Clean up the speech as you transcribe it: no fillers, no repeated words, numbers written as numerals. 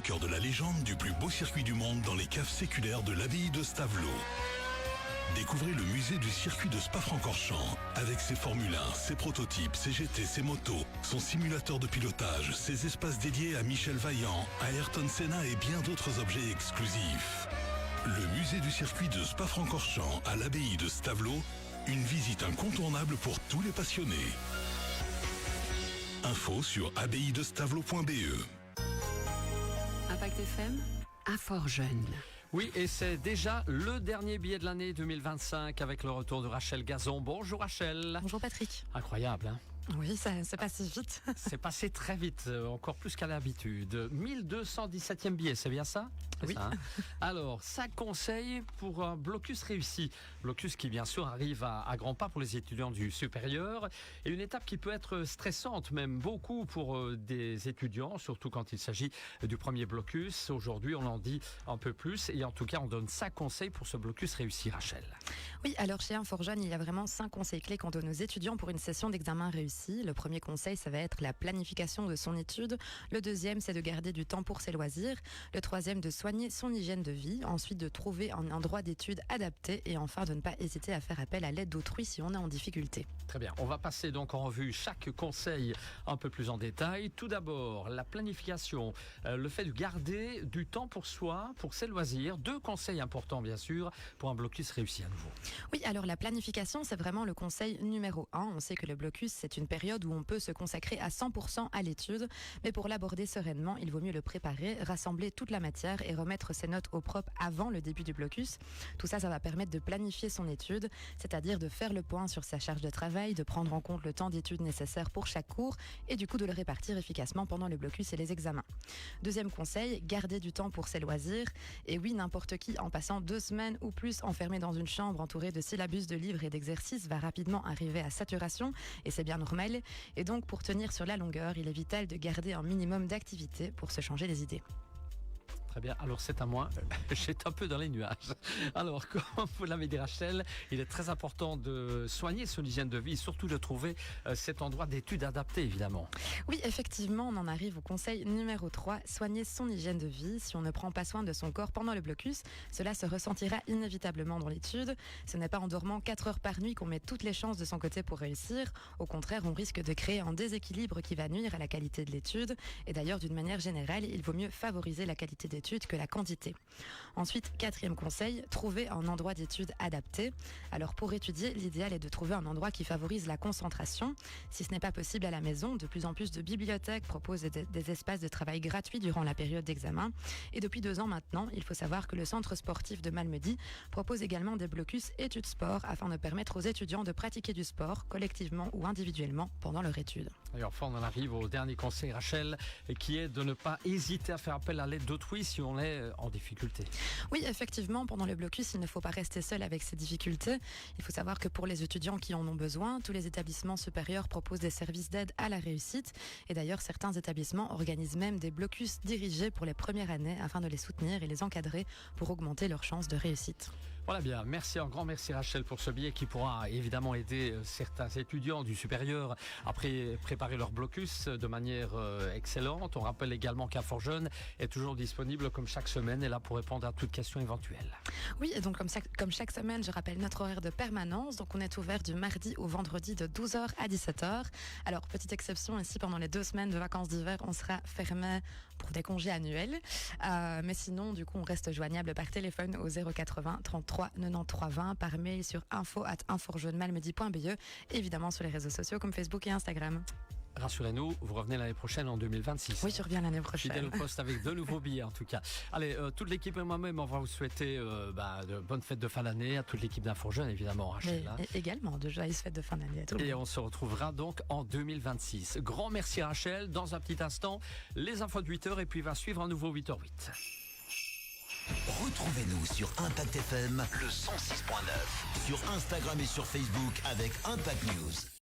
cœur de la légende du plus beau circuit du monde dans les caves séculaires de l'abbaye de Stavelot. Découvrez le musée du circuit de Spa-Francorchamps avec ses Formule 1, ses prototypes, ses GT, ses motos, son simulateur de pilotage, ses espaces dédiés à Michel Vaillant, à Ayrton Senna et bien d'autres objets exclusifs. Le musée du circuit de Spa-Francorchamps à l'abbaye de Stavelot, une visite incontournable pour tous les passionnés. Info sur abbaye-de-stavelot.be. Impact FM, à Fort-Jeune. Oui, et c'est déjà le dernier billet de l'année 2025 avec le retour de Rachel Gazon. Bonjour Rachel. Bonjour Patrick. Incroyable, hein? Oui, ça se passe vite. C'est passé très vite, encore plus qu'à l'habitude. 1217e billet, c'est bien ça? Oui. Ça, hein? Alors, 5 conseils pour un blocus réussi. Blocus qui, bien sûr, arrive à grands pas pour les étudiants du supérieur. Et une étape qui peut être stressante, même beaucoup pour des étudiants, surtout quand il s'agit du premier blocus. Aujourd'hui, on en dit un peu plus. Et en tout cas, on donne 5 conseils pour ce blocus réussi, Rachel. Oui, alors chez Fort-Jeune, il y a vraiment 5 conseils clés qu'on donne aux étudiants pour une session d'examen réussie. Le premier conseil, ça va être la planification de son étude. Le deuxième, c'est de garder du temps pour ses loisirs. Le troisième, de soigner son hygiène de vie. Ensuite, de trouver un endroit d'étude adapté. Et enfin, de ne pas hésiter à faire appel à l'aide d'autrui si on est en difficulté. Très bien. On va passer donc en revue chaque conseil un peu plus en détail. Tout d'abord, la planification. Le fait de garder du temps pour soi, pour ses loisirs. 2 conseils importants, bien sûr, pour un blocus réussi à nouveau. Oui, alors la planification, c'est vraiment le conseil numéro 1. On sait que le blocus, c'est une période où on peut se consacrer à 100% à l'étude. Mais pour l'aborder sereinement, il vaut mieux le préparer, rassembler toute la matière et remettre ses notes au propre avant le début du blocus. Tout ça, ça va permettre de planifier son étude, c'est-à-dire de faire le point sur sa charge de travail, de prendre en compte le temps d'étude nécessaire pour chaque cours et du coup de le répartir efficacement pendant le blocus et les examens. Deuxième conseil, garder du temps pour ses loisirs. Et oui, n'importe qui, en passant 2 semaines ou plus enfermé dans une chambre entourée de syllabus, de livres et d'exercices, va rapidement arriver à saturation et c'est bien normal. Et donc, pour tenir sur la longueur, il est vital de garder un minimum d'activité pour se changer les idées. Très bien, alors c'est à moi, j'étais un peu dans les nuages. Alors, comme vous l'avez dit Rachel, il est très important de soigner son hygiène de vie et surtout de trouver cet endroit d'étude adapté, évidemment. Oui, effectivement, on en arrive au conseil numéro 3, soigner son hygiène de vie. Si on ne prend pas soin de son corps pendant le blocus, cela se ressentira inévitablement dans l'étude. Ce n'est pas en dormant 4 heures par nuit qu'on met toutes les chances de son côté pour réussir. Au contraire, on risque de créer un déséquilibre qui va nuire à la qualité de l'étude. Et d'ailleurs, d'une manière générale, il vaut mieux favoriser la qualité d'étude que la quantité. Ensuite, 4e conseil, trouver un endroit d'étude adapté. Alors pour étudier, l'idéal est de trouver un endroit qui favorise la concentration. Si ce n'est pas possible à la maison, de plus en plus de bibliothèques proposent des espaces de travail gratuits durant la période d'examen. Et depuis 2 ans maintenant, il faut savoir que le centre sportif de Malmedy propose également des blocus études sport afin de permettre aux étudiants de pratiquer du sport collectivement ou individuellement pendant leur étude. Et enfin, on en arrive au dernier conseil, Rachel, qui est de ne pas hésiter à faire appel à l'aide d'autrui si on est en difficulté. Oui, effectivement, pendant le blocus, il ne faut pas rester seul avec ses difficultés. Il faut savoir que pour les étudiants qui en ont besoin, tous les établissements supérieurs proposent des services d'aide à la réussite. Et d'ailleurs, certains établissements organisent même des blocus dirigés pour les premières années afin de les soutenir et les encadrer pour augmenter leurs chances de réussite. Voilà bien, merci, un grand merci Rachel pour ce billet qui pourra évidemment aider certains étudiants du supérieur à préparer leur blocus de manière excellente. On rappelle également qu'à Fort-Jeune est toujours disponible comme chaque semaine et là pour répondre à toute question éventuelle. Oui, et donc comme chaque semaine, je rappelle notre horaire de permanence. Donc on est ouvert du mardi au vendredi de 12h à 17h. Alors, petite exception, ici pendant les 2 semaines de vacances d'hiver, on sera fermé pour des congés annuels. Mais sinon, du coup, on reste joignable par téléphone au 080 33 93 20, par mail sur info@inforjeunemalmedy.be, évidemment sur les réseaux sociaux comme Facebook et Instagram. Rassurez-nous, vous revenez l'année prochaine en 2026. Oui, je reviens l'année prochaine. Fidèle au poste avec 2 nouveaux billets en tout cas. Allez, toute l'équipe et moi-même, on va vous souhaiter de bonnes fêtes de fin d'année à toute l'équipe d'Info-Jeune, évidemment, Rachel. Mais également, de joyeuses fêtes de fin d'année à tout le monde. Et on se retrouvera donc en 2026. Grand merci Rachel. Dans un petit instant, les infos de 8h et puis va suivre un nouveau 8h08. Retrouvez-nous sur Impact FM, le 106.9, sur Instagram et sur Facebook avec Impact News.